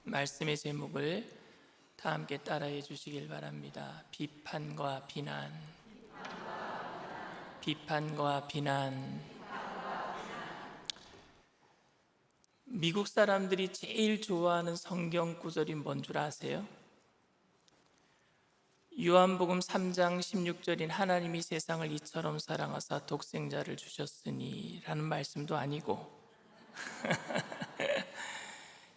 말씀의 제목을 다 함께 따라해 주시길 바랍니다. 비판과 비난. 비판과 비난. 미국 사람들이 제일 좋아하는 성경 구절이 뭔 줄 아세요? 요한복음 3장 16절인 하나님이 세상을 이처럼 사랑하사 독생자를 주셨으니 라는 말씀도 아니고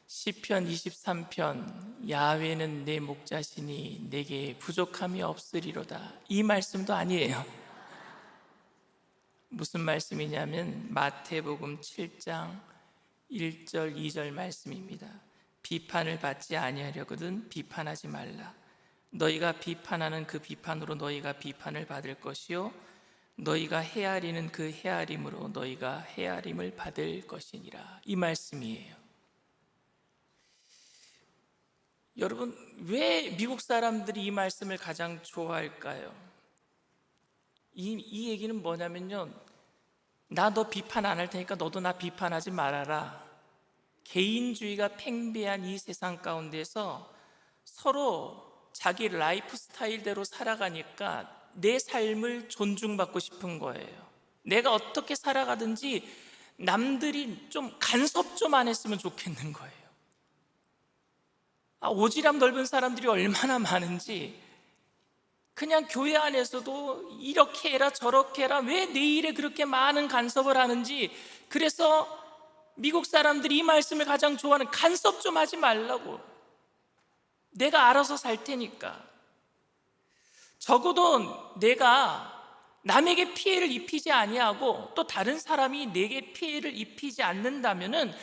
시편 23편 야훼는 내 목자시니 내게 부족함이 없으리로다, 이 말씀도 아니에요. 무슨 말씀이냐면 마태복음 7장 1절 2절 말씀입니다. 비판을 받지 아니하려거든 비판하지 말라. 너희가 비판하는 그 비판으로 너희가 비판을 받을 것이요 너희가 헤아리는 그 헤아림으로 너희가 헤아림을 받을 것이니라, 이 말씀이에요. 여러분, 왜 미국 사람들이 이 말씀을 가장 좋아할까요? 이 얘기는 뭐냐면요, 나 너 비판 안 할 테니까 너도 나 비판하지 말아라. 개인주의가 팽배한 이 세상 가운데서 서로 자기 라이프 스타일대로 살아가니까 내 삶을 존중받고 싶은 거예요. 내가 어떻게 살아가든지 남들이 좀 간섭 좀 안 했으면 좋겠는 거예요. 오지랖 넓은 사람들이 얼마나 많은지, 그냥 교회 안에서도 이렇게 해라 저렇게 해라, 왜 내 일에 그렇게 많은 간섭을 하는지. 그래서 미국 사람들이 이 말씀을 가장 좋아하는, 간섭 좀 하지 말라고, 내가 알아서 살 테니까. 적어도 내가 남에게 피해를 입히지 아니하고 또 다른 사람이 내게 피해를 입히지 않는다면은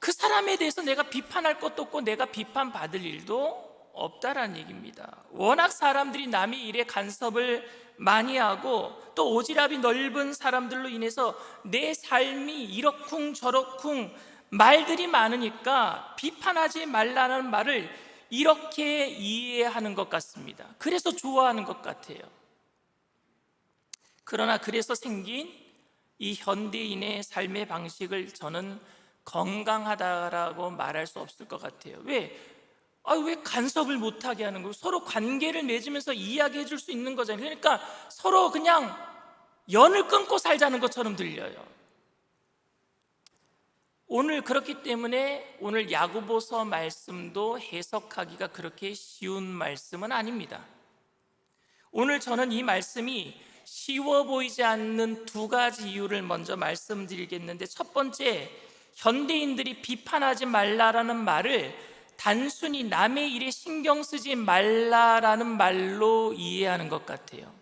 그 사람에 대해서 내가 비판할 것도 없고 내가 비판받을 일도 없다라는 얘기입니다. 워낙 사람들이 남의 일에 간섭을 많이 하고 또 오지랖이 넓은 사람들로 인해서 내 삶이 이러쿵 저러쿵 말들이 많으니까 비판하지 말라는 말을 이렇게 이해하는 것 같습니다. 그래서 좋아하는 것 같아요. 그러나 그래서 생긴 이 현대인의 삶의 방식을 저는 건강하다라고 말할 수 없을 것 같아요. 왜 간섭을 못하게 하는 거예요? 서로 관계를 맺으면서 이야기해 줄 수 있는 거잖아요. 그러니까 서로 그냥 연을 끊고 살자는 것처럼 들려요. 오늘 그렇기 때문에 오늘 야고보서 말씀도 해석하기가 그렇게 쉬운 말씀은 아닙니다. 오늘 저는 이 말씀이 쉬워 보이지 않는 두 가지 이유를 먼저 말씀드리겠는데, 첫 번째, 현대인들이 비판하지 말라라는 말을 단순히 남의 일에 신경 쓰지 말라라는 말로 이해하는 것 같아요.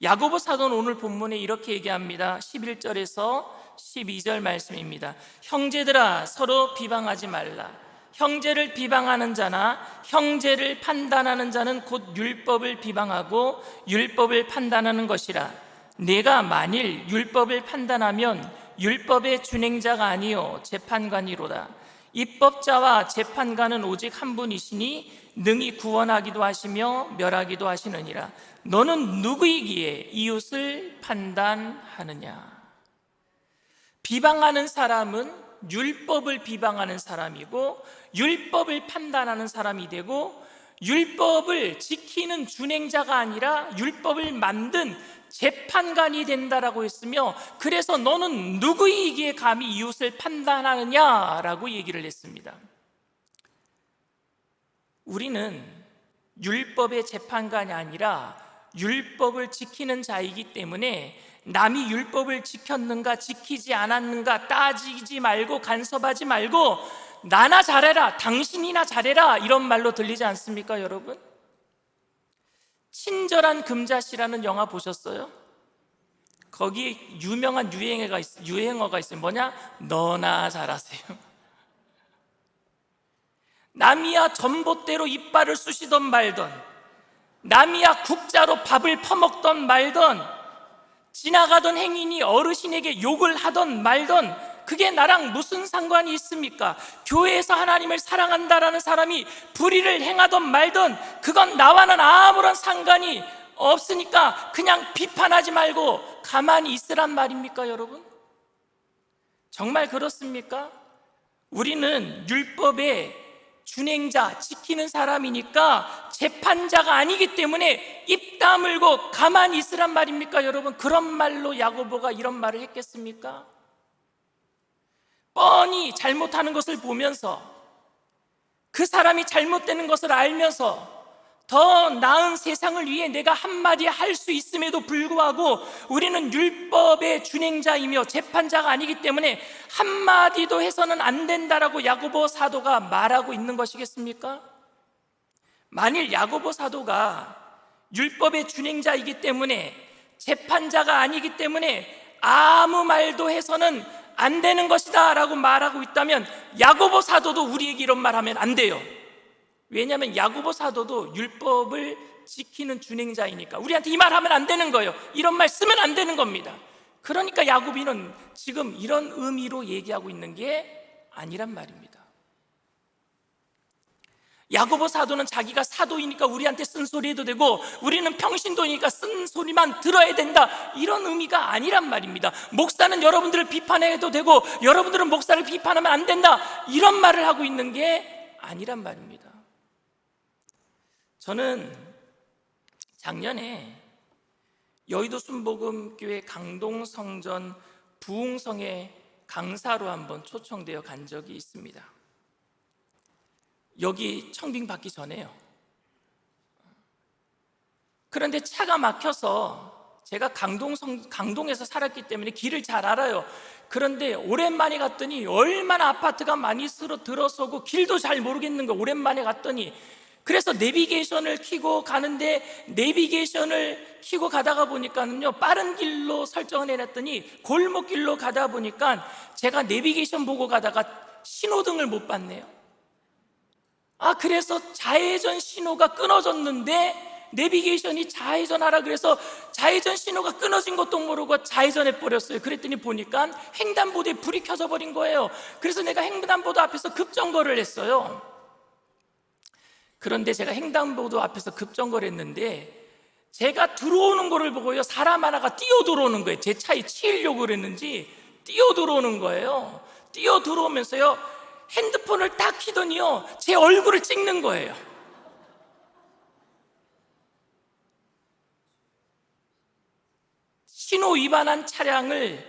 야고보 사도는 오늘 본문에 이렇게 얘기합니다. 11절에서 12절 말씀입니다. 형제들아, 서로 비방하지 말라. 형제를 비방하는 자나 형제를 판단하는 자는 곧 율법을 비방하고 율법을 판단하는 것이라. 내가 만일 율법을 판단하면 율법의 준행자가 아니요 재판관이로다. 입법자와 재판관은 오직 한 분이시니 능히 구원하기도 하시며 멸하기도 하시느니라. 너는 누구이기에 이웃을 판단하느냐? 비방하는 사람은 율법을 비방하는 사람이고 율법을 판단하는 사람이 되고, 율법을 지키는 준행자가 아니라 율법을 만든 재판관이 된다라고 했으며, 그래서 너는 누구이기에 감히 이웃을 판단하느냐라고 얘기를 했습니다. 우리는 율법의 재판관이 아니라 율법을 지키는 자이기 때문에 남이 율법을 지켰는가 지키지 않았는가 따지지 말고 간섭하지 말고 나나 잘해라, 당신이나 잘해라, 이런 말로 들리지 않습니까, 여러분? 친절한 금자씨라는 영화 보셨어요? 거기에 유명한 유행어가 있어요. 뭐냐? 너나 잘하세요. 남이야 전봇대로 이빨을 쑤시던 말던, 남이야 국자로 밥을 퍼먹던 말던, 지나가던 행인이 어르신에게 욕을 하던 말던, 그게 나랑 무슨 상관이 있습니까? 교회에서 하나님을 사랑한다라는 사람이 불의를 행하던 말던, 그건 나와는 아무런 상관이 없으니까 그냥 비판하지 말고 가만히 있으란 말입니까, 여러분? 정말 그렇습니까? 우리는 율법의 준행자, 지키는 사람이니까 재판자가 아니기 때문에 입 다물고 가만히 있으란 말입니까? 여러분, 그런 말로 야고보가 이런 말을 했겠습니까? 뻔히 잘못하는 것을 보면서, 그 사람이 잘못되는 것을 알면서 더 나은 세상을 위해 내가 한마디 할 수 있음에도 불구하고 우리는 율법의 준행자이며 재판자가 아니기 때문에 한마디도 해서는 안 된다라고 야고보 사도가 말하고 있는 것이겠습니까? 만일 야고보 사도가 율법의 준행자이기 때문에, 재판자가 아니기 때문에 아무 말도 해서는 안 되는 것이다 라고 말하고 있다면 야고보 사도도 우리에게 이런 말하면 안 돼요. 왜냐하면 야고보 사도도 율법을 지키는 준행자이니까 우리한테 이 말 하면 안 되는 거예요. 이런 말 쓰면 안 되는 겁니다. 그러니까 야고보는 지금 이런 의미로 얘기하고 있는 게 아니란 말입니다. 야고보 사도는 자기가 사도이니까 우리한테 쓴소리 해도 되고 우리는 평신도니까 쓴 소리만 들어야 된다, 이런 의미가 아니란 말입니다. 목사는 여러분들을 비판해도 되고 여러분들은 목사를 비판하면 안 된다, 이런 말을 하고 있는 게 아니란 말입니다. 저는 작년에 여의도 순복음교회 강동성전 부흥성에 강사로 한번 초청되어 간 적이 있습니다. 여기 청빙 받기 전에요. 그런데 차가 막혀서, 제가 강동에서 살았기 때문에 길을 잘 알아요. 그런데 오랜만에 갔더니 얼마나 아파트가 많이 들어서고 길도 잘 모르겠는 거, 오랜만에 갔더니. 그래서 내비게이션을 켜고 가는데, 내비게이션을 켜고 가다가 보니까는요, 빠른 길로 설정을 해놨더니 골목길로 가다 보니까 제가 내비게이션 보고 가다가 신호등을 못 봤네요. 그래서 좌회전 신호가 끊어졌는데 내비게이션이 좌회전하라 그래서 좌회전 신호가 끊어진 것도 모르고 좌회전해 버렸어요. 그랬더니 보니까 횡단보도에 불이 켜져 버린 거예요. 그래서 내가 횡단보도 앞에서 급정거를 했어요. 그런데 제가 횡단보도 앞에서 급정거를 했는데 제가 들어오는 거를 보고요, 사람 하나가 뛰어 들어오는 거예요. 제 차에 치이려고 그랬는지 뛰어 들어오는 거예요. 뛰어 들어오면서요, 핸드폰을 딱 켜더니요, 제 얼굴을 찍는 거예요. 신호 위반한 차량을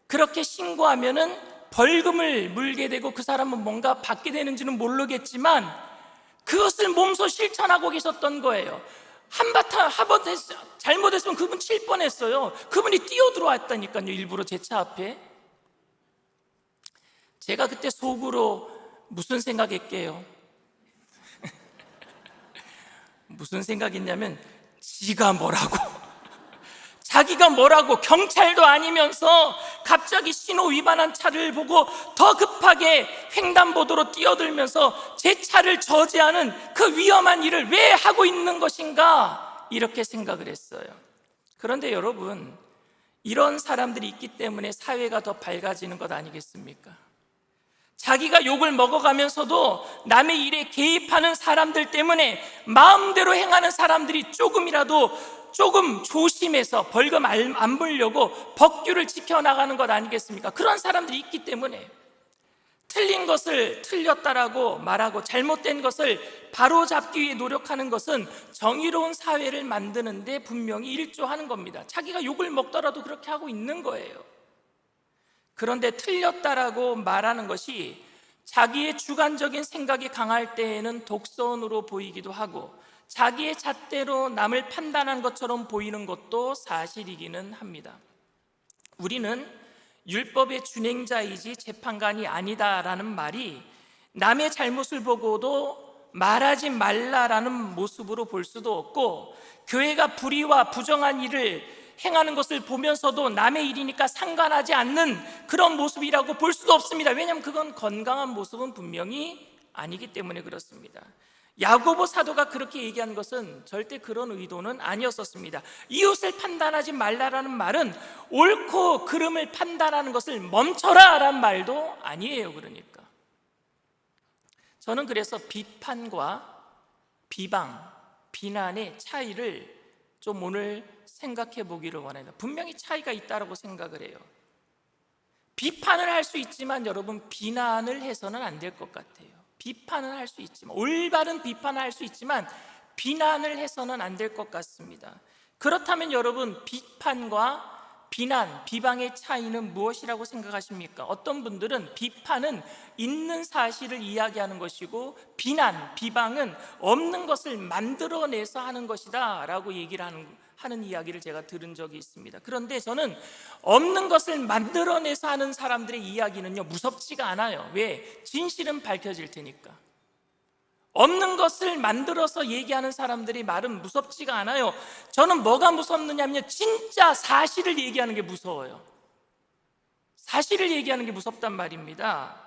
그렇게 신고하면은 벌금을 물게 되고 그 사람은 뭔가 받게 되는지는 모르겠지만 그것을 몸소 실천하고 계셨던 거예요. 한바탕 잘못했으면 그분 칠 뻔했어요. 그분이 뛰어 들어왔다니까요, 일부러 제 차 앞에. 제가 그때 속으로 무슨 생각했게요? 무슨 생각했냐면, 지가 뭐라고, 자기가 뭐라고, 경찰도 아니면서 갑자기 신호 위반한 차를 보고 더 급하게 횡단보도로 뛰어들면서 제 차를 저지하는 그 위험한 일을 왜 하고 있는 것인가, 이렇게 생각을 했어요. 그런데 여러분, 이런 사람들이 있기 때문에 사회가 더 밝아지는 것 아니겠습니까? 자기가 욕을 먹어가면서도 남의 일에 개입하는 사람들 때문에 마음대로 행하는 사람들이 조금 조심해서 벌금 안 물려고 법규를 지켜나가는 것 아니겠습니까? 그런 사람들이 있기 때문에 틀린 것을 틀렸다라고 말하고 잘못된 것을 바로잡기 위해 노력하는 것은 정의로운 사회를 만드는 데 분명히 일조하는 겁니다. 자기가 욕을 먹더라도 그렇게 하고 있는 거예요. 그런데 틀렸다라고 말하는 것이 자기의 주관적인 생각이 강할 때에는 독선으로 보이기도 하고 자기의 잣대로 남을 판단한 것처럼 보이는 것도 사실이기는 합니다. 우리는 율법의 준행자이지 재판관이 아니다라는 말이 남의 잘못을 보고도 말하지 말라라는 모습으로 볼 수도 없고, 교회가 불의와 부정한 일을 행하는 것을 보면서도 남의 일이니까 상관하지 않는 그런 모습이라고 볼 수도 없습니다. 왜냐하면 그건 건강한 모습은 분명히 아니기 때문에 그렇습니다. 야고보 사도가 그렇게 얘기한 것은 절대 그런 의도는 아니었었습니다. 이웃을 판단하지 말라라는 말은 옳고 그름을 판단하는 것을 멈춰라라는 말도 아니에요. 그러니까 저는 그래서 비판과 비방, 비난의 차이를 좀 오늘 생각해 보기를 원합니다. 분명히 차이가 있다고 생각을 해요. 비판을 할 수 있지만 여러분, 비난을 해서는 안 될 것 같아요. 비판은 할 수 있지만, 올바른 비판을 할 수 있지만 비난을 해서는 안 될 것 같습니다. 그렇다면 여러분, 비판과 비난, 비방의 차이는 무엇이라고 생각하십니까? 어떤 분들은 비판은 있는 사실을 이야기하는 것이고, 비난, 비방은 없는 것을 만들어내서 하는 것이다 라고 얘기를 하는 이야기를 제가 들은 적이 있습니다. 그런데 저는 없는 것을 만들어내서 하는 사람들의 이야기는요, 무섭지가 않아요. 왜? 진실은 밝혀질 테니까. 없는 것을 만들어서 얘기하는 사람들이 말은 무섭지가 않아요. 저는 뭐가 무섭느냐면 진짜 사실을 얘기하는 게 무서워요. 사실을 얘기하는 게 무섭단 말입니다.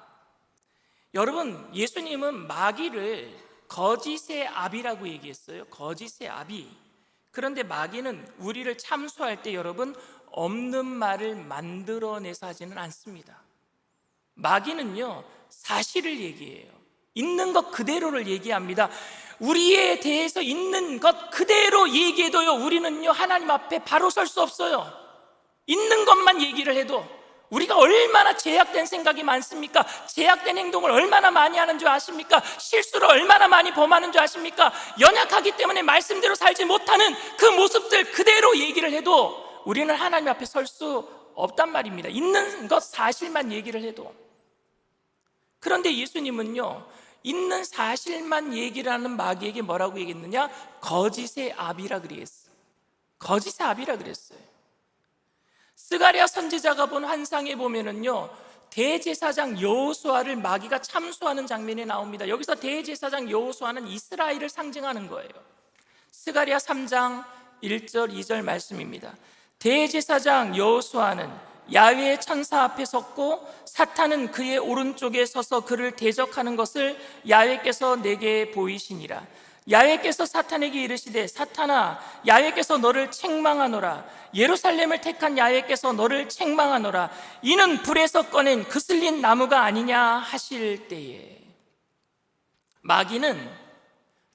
여러분, 예수님은 마귀를 거짓의 아비라고 얘기했어요. 거짓의 아비. 그런데 마귀는 우리를 참소할 때 여러분, 없는 말을 만들어내서 하지는 않습니다. 마귀는요, 사실을 얘기해요. 있는 것 그대로를 얘기합니다. 우리에 대해서 있는 것 그대로 얘기해도요, 우리는요, 하나님 앞에 바로 설 수 없어요. 있는 것만 얘기를 해도. 우리가 얼마나 제약된 생각이 많습니까? 제약된 행동을 얼마나 많이 하는 줄 아십니까? 실수를 얼마나 많이 범하는 줄 아십니까? 연약하기 때문에 말씀대로 살지 못하는 그 모습들 그대로 얘기를 해도 우리는 하나님 앞에 설 수 없단 말입니다. 있는 것 사실만 얘기를 해도. 그런데 예수님은요, 있는 사실만 얘기를 하는 마귀에게 뭐라고 얘기했느냐? 거짓의 아비라 그랬어요. 거짓의 아비라 그랬어요. 스가랴 선지자가 본 환상에 보면은요, 대제사장 여호수아를 마귀가 참소하는 장면이 나옵니다. 여기서 대제사장 여호수아는 이스라엘을 상징하는 거예요. 스가랴 3장 1절 2절 말씀입니다. 대제사장 여호수아는 야훼의 천사 앞에 섰고 사탄은 그의 오른쪽에 서서 그를 대적하는 것을 야훼께서 내게 보이시니라. 야훼께서 사탄에게 이르시되, 사탄아, 야훼께서 너를 책망하노라. 예루살렘을 택한 야훼께서 너를 책망하노라. 이는 불에서 꺼낸 그슬린 나무가 아니냐 하실 때에. 마귀는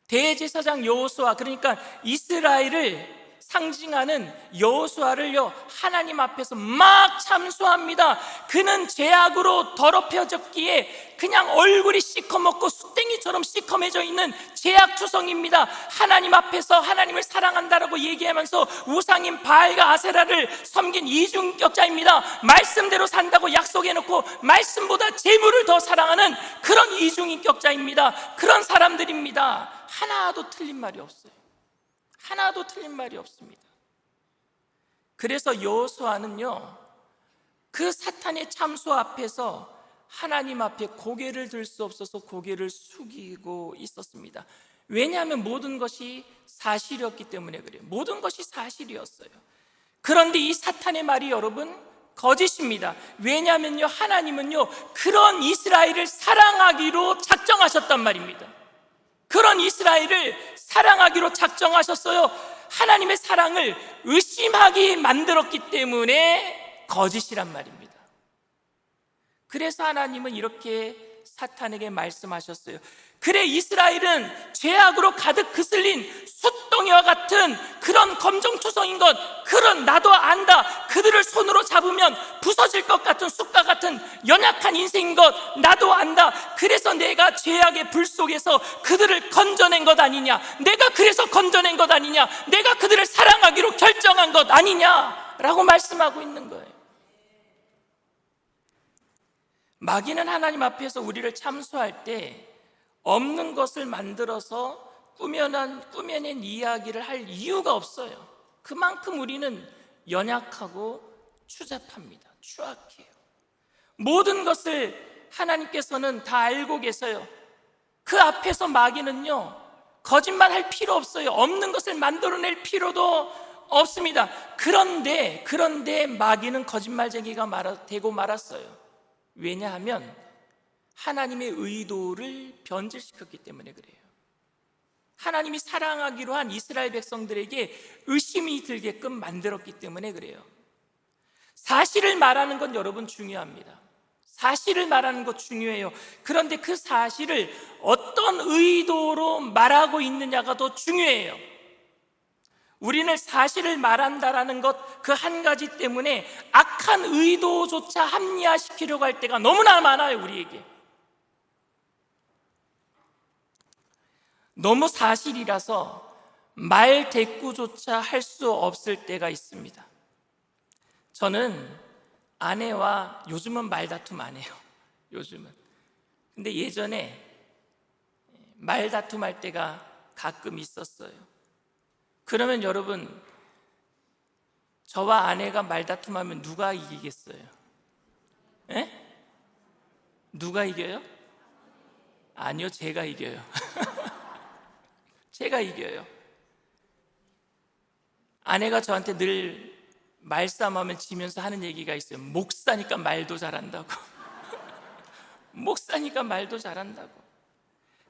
대제사장 여호수아, 그러니까 이스라엘을 상징하는 여호수아를요, 하나님 앞에서 막 참소합니다. 그는 죄악으로 더럽혀졌기에 그냥 얼굴이 시커멓고 숯댕이처럼 시커매져 있는 죄악투성입니다. 하나님 앞에서 하나님을 사랑한다라고 얘기하면서 우상인 바알과 아세라를 섬긴 이중인격자입니다. 말씀대로 산다고 약속해놓고 말씀보다 재물을 더 사랑하는 그런 이중인격자입니다. 그런 사람들입니다. 하나도 틀린 말이 없어요. 하나도 틀린 말이 없습니다. 그래서 여호수아는요, 그 사탄의 참소 앞에서 하나님 앞에 고개를 들 수 없어서 고개를 숙이고 있었습니다. 왜냐하면 모든 것이 사실이었기 때문에 그래요. 모든 것이 사실이었어요. 그런데 이 사탄의 말이 여러분 거짓입니다. 왜냐하면요, 하나님은요, 그런 이스라엘을 사랑하기로 작정하셨단 말입니다. 그런 이스라엘을 사랑하기로 작정하셨어요. 하나님의 사랑을 의심하게 만들었기 때문에 거짓이란 말입니다. 그래서 하나님은 이렇게 사탄에게 말씀하셨어요. 그래, 이스라엘은 죄악으로 가득 그슬린 숫덩이와 같은 그런 검정투성인 것, 그런 나도 안다. 그들을 손으로 잡으면 부서질 것 같은 숲과 같은 연약한 인생인 것 나도 안다. 그래서 내가 죄악의 불 속에서 그들을 건져낸 것 아니냐. 내가 그래서 건져낸 것 아니냐. 내가 그들을 사랑하기로 결정한 것 아니냐라고 말씀하고 있는 거예요. 마귀는 하나님 앞에서 우리를 참소할 때 없는 것을 만들어서 꾸며낸 이야기를 할 이유가 없어요. 그만큼 우리는 연약하고 추잡합니다. 추악해요. 모든 것을 하나님께서는 다 알고 계세요. 그 앞에서 마귀는요, 거짓말할 필요 없어요. 없는 것을 만들어낼 필요도 없습니다. 그런데 마귀는 거짓말쟁이가 되고 말았어요. 왜냐하면 하나님의 의도를 변질시켰기 때문에 그래요. 하나님이 사랑하기로 한 이스라엘 백성들에게 의심이 들게끔 만들었기 때문에 그래요. 사실을 말하는 건 여러분 중요합니다. 사실을 말하는 것 중요해요. 그런데 그 사실을 어떤 의도로 말하고 있느냐가 더 중요해요. 우리는 사실을 말한다라는 것 그 한 가지 때문에 악한 의도조차 합리화시키려고 할 때가 너무나 많아요. 우리에게 너무 사실이라서 말 대꾸조차 할 수 없을 때가 있습니다. 저는 아내와 요즘은 말다툼 안 해요. 요즘은. 근데 예전에 말다툼할 때가 가끔 있었어요. 그러면 여러분, 저와 아내가 말다툼하면 누가 이기겠어요? 에? 누가 이겨요? 아니요, 제가 이겨요. 제가 이겨요. 아내가 저한테 늘 말싸움하면 지면서 하는 얘기가 있어요. 목사니까 말도 잘한다고. 목사니까 말도 잘한다고.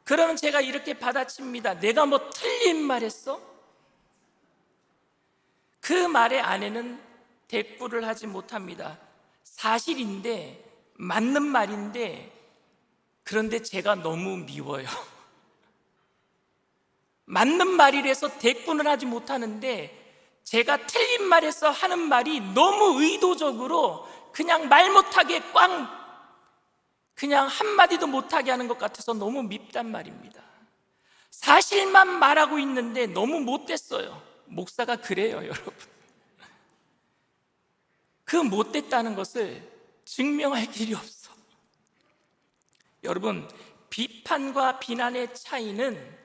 그러면 제가 이렇게 받아칩니다. 내가 뭐 틀린 말 했어? 그 말에 아내는 대꾸를 하지 못합니다. 사실인데, 맞는 말인데, 그런데 제가 너무 미워요. 맞는 말이라서 대꾸는 하지 못하는데, 제가 틀린 말에서 하는 말이 너무 의도적으로 그냥 말 못하게 그냥 한마디도 못하게 하는 것 같아서 너무 밉단 말입니다. 사실만 말하고 있는데 너무 못됐어요. 목사가 그래요, 여러분. 그 못됐다는 것을 증명할 길이 없어. 여러분, 비판과 비난의 차이는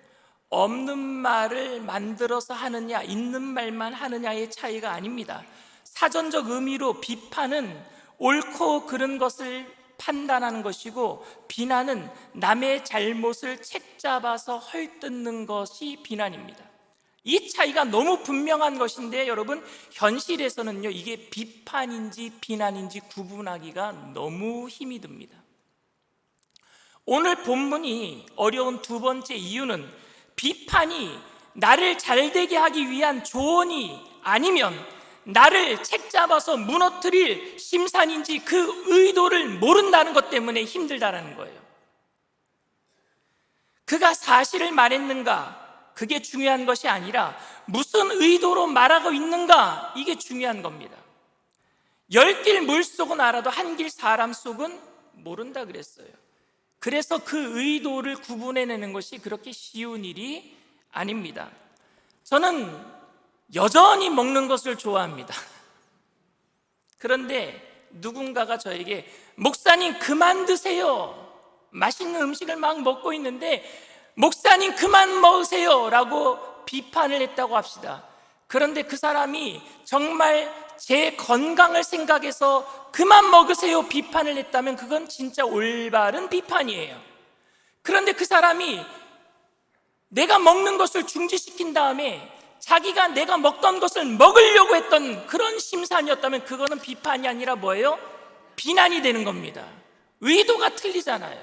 없는 말을 만들어서 하느냐, 있는 말만 하느냐의 차이가 아닙니다. 사전적 의미로 비판은 옳고 그른 것을 판단하는 것이고, 비난은 남의 잘못을 책잡아서 헐뜯는 것이 비난입니다. 이 차이가 너무 분명한 것인데 여러분, 현실에서는요, 이게 비판인지 비난인지 구분하기가 너무 힘이 듭니다. 오늘 본문이 어려운 두 번째 이유는 비판이 나를 잘되게 하기 위한 조언이 아니면 나를 책잡아서 무너뜨릴 심산인지 그 의도를 모른다는 것 때문에 힘들다라는 거예요. 그가 사실을 말했는가, 그게 중요한 것이 아니라 무슨 의도로 말하고 있는가, 이게 중요한 겁니다. 10길 물속은 알아도 한 길 사람 속은 모른다 그랬어요. 그래서 그 의도를 구분해내는 것이 그렇게 쉬운 일이 아닙니다. 저는 여전히 먹는 것을 좋아합니다. 그런데 누군가가 저에게 목사님 그만 드세요, 맛있는 음식을 막 먹고 있는데 목사님 그만 먹으세요 라고 비판을 했다고 합시다. 그런데 그 사람이 정말 제 건강을 생각해서 그만 먹으세요 비판을 했다면 그건 진짜 올바른 비판이에요. 그런데 그 사람이 내가 먹는 것을 중지시킨 다음에 자기가 내가 먹던 것을 먹으려고 했던 그런 심산이었다면 그거는 비판이 아니라 뭐예요? 비난이 되는 겁니다. 의도가 틀리잖아요.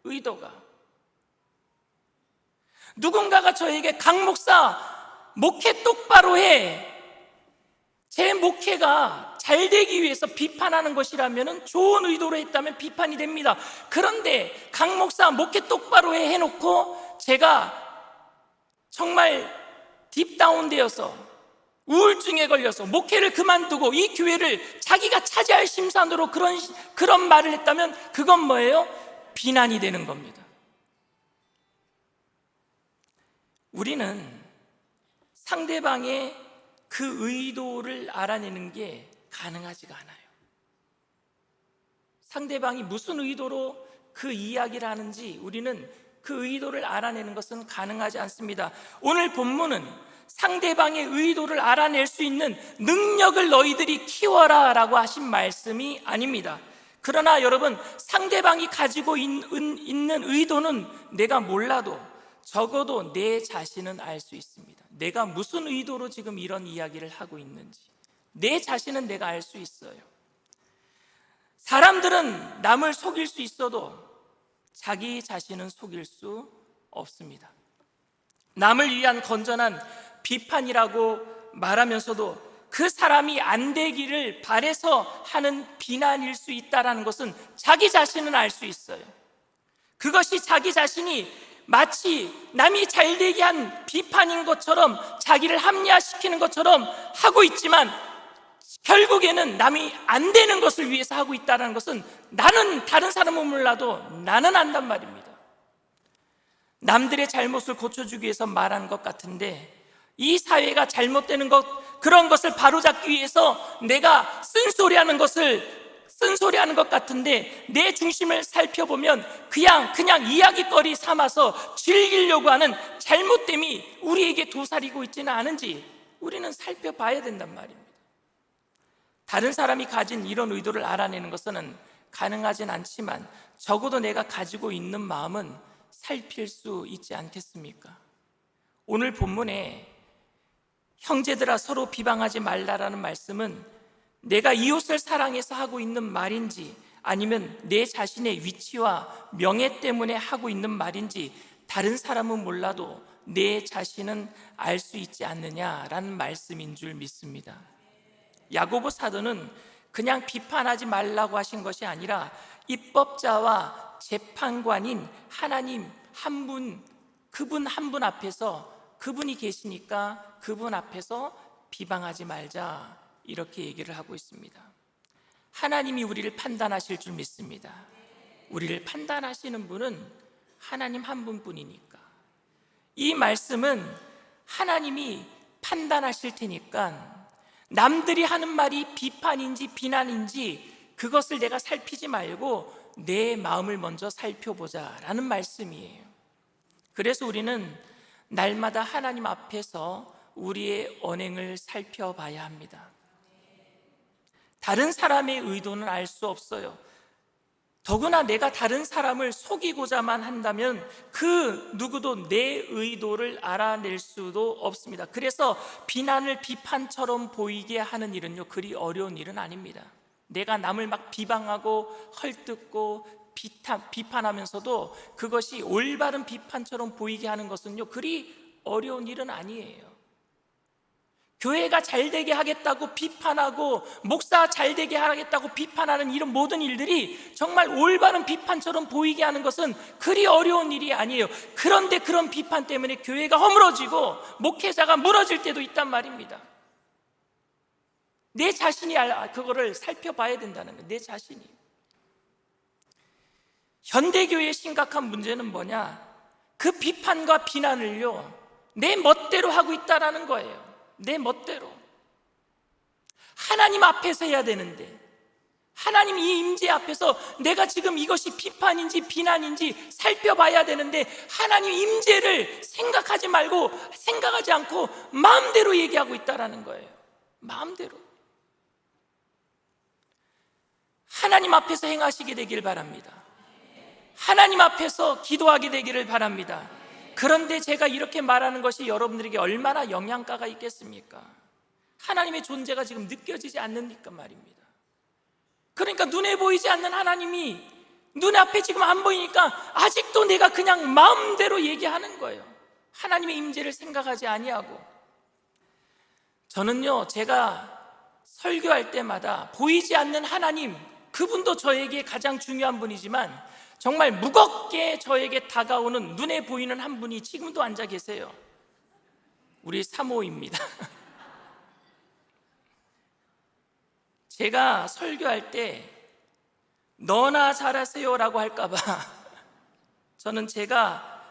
의도가. 누군가가 저에게 강 목사 목회 똑바로 해, 제 목회가 잘 되기 위해서 비판하는 것이라면 좋은 의도로 했다면 비판이 됩니다. 그런데 강 목사 목회 똑바로 해 해놓고 제가 정말 딥다운되어서 우울증에 걸려서 목회를 그만두고 이 교회를 자기가 차지할 심산으로 그런 말을 했다면 그건 뭐예요? 비난이 되는 겁니다. 우리는 상대방의 그 의도를 알아내는 게 가능하지가 않아요. 상대방이 무슨 의도로 그 이야기를 하는지 우리는 그 의도를 알아내는 것은 가능하지 않습니다. 오늘 본문은 상대방의 의도를 알아낼 수 있는 능력을 너희들이 키워라 라고 하신 말씀이 아닙니다. 그러나 여러분, 상대방이 가지고 있는 의도는 내가 몰라도 적어도 내 자신은 알 수 있습니다. 내가 무슨 의도로 지금 이런 이야기를 하고 있는지 내 자신은 내가 알 수 있어요. 사람들은 남을 속일 수 있어도 자기 자신은 속일 수 없습니다. 남을 위한 건전한 비판이라고 말하면서도 그 사람이 안 되기를 바라서 하는 비난일 수 있다는 것은 자기 자신은 알 수 있어요. 그것이 자기 자신이 마치 남이 잘되게 한 비판인 것처럼 자기를 합리화시키는 것처럼 하고 있지만 결국에는 남이 안 되는 것을 위해서 하고 있다는 것은 나는, 다른 사람은 몰라도 나는 안단 말입니다. 남들의 잘못을 고쳐주기 위해서 말하는 것 같은데, 이 사회가 잘못되는 것, 그런 것을 바로잡기 위해서 내가 쓴소리하는 것 같은데, 내 중심을 살펴보면 그냥 이야기거리 삼아서 즐기려고 하는 잘못됨이 우리에게 도사리고 있지는 않은지 우리는 살펴봐야 된단 말입니다. 다른 사람이 가진 이런 의도를 알아내는 것은 가능하진 않지만 적어도 내가 가지고 있는 마음은 살필 수 있지 않겠습니까? 오늘 본문에 형제들아 서로 비방하지 말라라는 말씀은 내가 이웃을 사랑해서 하고 있는 말인지, 아니면 내 자신의 위치와 명예 때문에 하고 있는 말인지 다른 사람은 몰라도 내 자신은 알 수 있지 않느냐라는 말씀인 줄 믿습니다. 야고보 사도는 그냥 비판하지 말라고 하신 것이 아니라 입법자와 재판관인 하나님 한 분, 그분 한 분 앞에서, 그분이 계시니까 그분 앞에서 비방하지 말자, 이렇게 얘기를 하고 있습니다. 하나님이 우리를 판단하실 줄 믿습니다. 우리를 판단하시는 분은 하나님 한 분뿐이니까. 이 말씀은 하나님이 판단하실 테니까 남들이 하는 말이 비판인지 비난인지 그것을 내가 살피지 말고 내 마음을 먼저 살펴보자라는 말씀이에요. 그래서 우리는 날마다 하나님 앞에서 우리의 언행을 살펴봐야 합니다. 다른 사람의 의도는 알 수 없어요. 더구나 내가 다른 사람을 속이고자만 한다면 그 누구도 내 의도를 알아낼 수도 없습니다. 그래서 비난을 비판처럼 보이게 하는 일은요, 그리 어려운 일은 아닙니다. 내가 남을 막 비방하고 헐뜯고 비판하면서도 그것이 올바른 비판처럼 보이게 하는 것은요, 그리 어려운 일은 아니에요. 교회가 잘되게 하겠다고 비판하고 목사 잘되게 하겠다고 비판하는 이런 모든 일들이 정말 올바른 비판처럼 보이게 하는 것은 그리 어려운 일이 아니에요. 그런데 그런 비판 때문에 교회가 허물어지고 목회자가 무너질 때도 있단 말입니다. 내 자신이 그거를 살펴봐야 된다는 거예요. 내 자신이. 현대교회의 심각한 문제는 뭐냐? 그 비판과 비난을요, 내 멋대로 하고 있다는 거예요. 내 멋대로. 하나님 앞에서 해야 되는데, 하나님 이 임재 앞에서 내가 지금 이것이 비판인지 비난인지 살펴봐야 되는데, 하나님 임재를 생각하지 않고 마음대로 얘기하고 있다는 거예요. 마음대로. 하나님 앞에서 행하시게 되길 바랍니다. 하나님 앞에서 기도하게 되기를 바랍니다. 그런데 제가 이렇게 말하는 것이 여러분들에게 얼마나 영향가가 있겠습니까? 하나님의 존재가 지금 느껴지지 않으니까 말입니다. 그러니까 눈에 보이지 않는 하나님이 눈앞에 지금 안 보이니까 아직도 내가 그냥 마음대로 얘기하는 거예요. 하나님의 임재를 생각하지 아니하고. 저는요, 제가 설교할 때마다 보이지 않는 하나님, 그분도 저에게 가장 중요한 분이지만 정말 무겁게 저에게 다가오는 눈에 보이는 한 분이 지금도 앉아 계세요. 우리 사모입니다. 제가 설교할 때 너나 잘하세요 라고 할까봐 저는 제가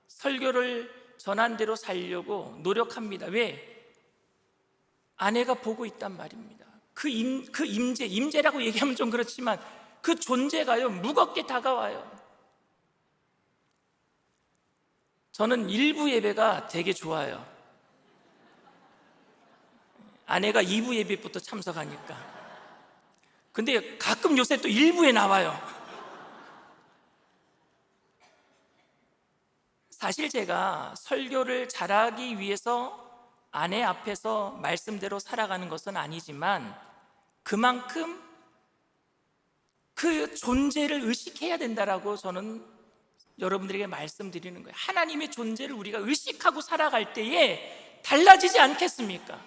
설교를 전한 대로 살려고 노력합니다. 왜? 아내가 보고 있단 말입니다. 그 임재라고 얘기하면 좀 그렇지만 그 존재가요, 무겁게 다가와요. 저는 일부 예배가 되게 좋아요. 아내가 2부 예배부터 참석하니까. 근데 가끔 요새 또 일부에 나와요. 사실 제가 설교를 잘하기 위해서 아내 앞에서 말씀대로 살아가는 것은 아니지만 그만큼 그 존재를 의식해야 된다라고 저는 여러분들에게 말씀드리는 거예요. 하나님의 존재를 우리가 의식하고 살아갈 때에 달라지지 않겠습니까?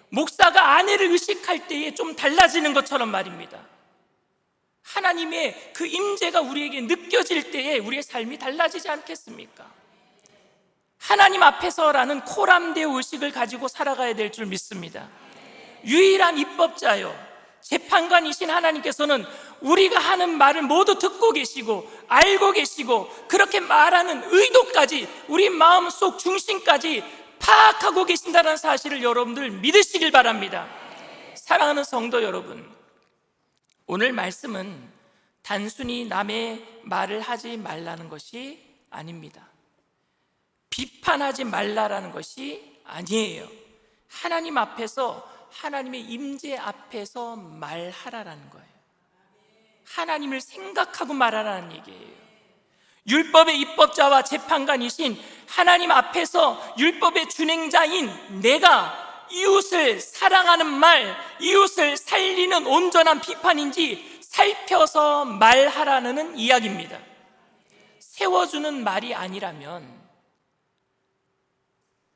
목사가 아내를 의식할 때에 좀 달라지는 것처럼 말입니다. 하나님의 그 임재가 우리에게 느껴질 때에 우리의 삶이 달라지지 않겠습니까? 하나님 앞에서라는 코람데오 의식을 가지고 살아가야 될 줄 믿습니다. 유일한 입법자요 재판관이신 하나님께서는 우리가 하는 말을 모두 듣고 계시고 알고 계시고 그렇게 말하는 의도까지 우리 마음속 중심까지 파악하고 계신다는 사실을 여러분들 믿으시길 바랍니다. 사랑하는 성도 여러분, 오늘 말씀은 단순히 남의 말을 하지 말라는 것이 아닙니다. 비판하지 말라라는 것이 아니에요. 하나님 앞에서, 하나님의 임재 앞에서 말하라라는 거예요. 하나님을 생각하고 말하라는 얘기예요. 율법의 입법자와 재판관이신 하나님 앞에서 율법의 준행자인 내가 이웃을 사랑하는 말, 이웃을 살리는 온전한 비판인지 살펴서 말하라는 이야기입니다. 세워주는 말이 아니라면,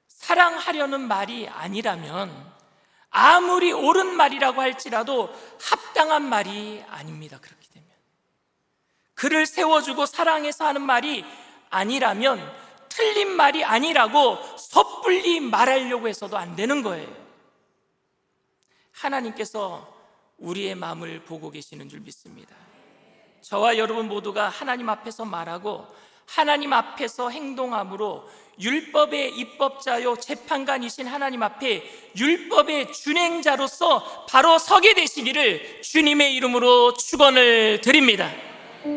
사랑하려는 말이 아니라면 아무리 옳은 말이라고 할지라도 합당한 말이 아닙니다. 그렇게 되면 그를 세워주고 사랑해서 하는 말이 아니라면 틀린 말이 아니라고 섣불리 말하려고 해서도 안 되는 거예요. 하나님께서 우리의 마음을 보고 계시는 줄 믿습니다. 저와 여러분 모두가 하나님 앞에서 말하고 하나님 앞에서 행동함으로 율법의 입법자요 재판관이신 하나님 앞에 율법의 준행자로서 바로 서게 되시기를 주님의 이름으로 축원을 드립니다.